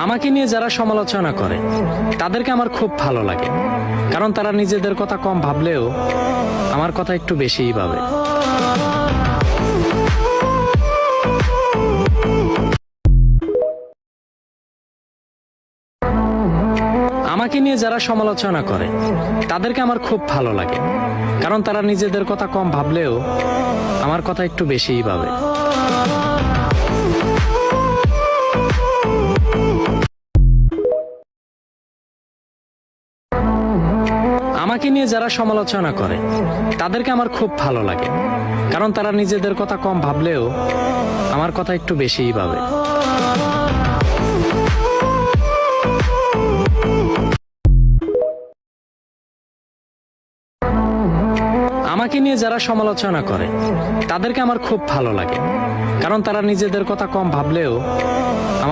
আমাকে নিয়ে যারা সমালোচনা করে তাদেরকে আমার খুব ভালো লাগে, কারণ তারা নিজেদের কথা কম ভাবলেও আমার কথা একটু বেশিই ভাবে। আমাকে নিয়ে যারা সমালোচনা করে তাদেরকে আমার খুব ভালো লাগে, কারণ তারা নিজেদের কথা কম ভাবলেও আমার কথা একটু বেশিই ভাবে। আমাকে নিয়ে যারা সমালোচনা করে তাদেরকে আমার খুব ভালো লাগে, কারণ তারা নিজেদের কথা কম ভাবলেও আমার কথা একটু বেশিই ভাবে। আমাকে নিয়ে যারা সমালোচনা করে তাদেরকে আমার খুব ভালো লাগে, কারণ তারা নিজেদের কথা কম ভাবলেও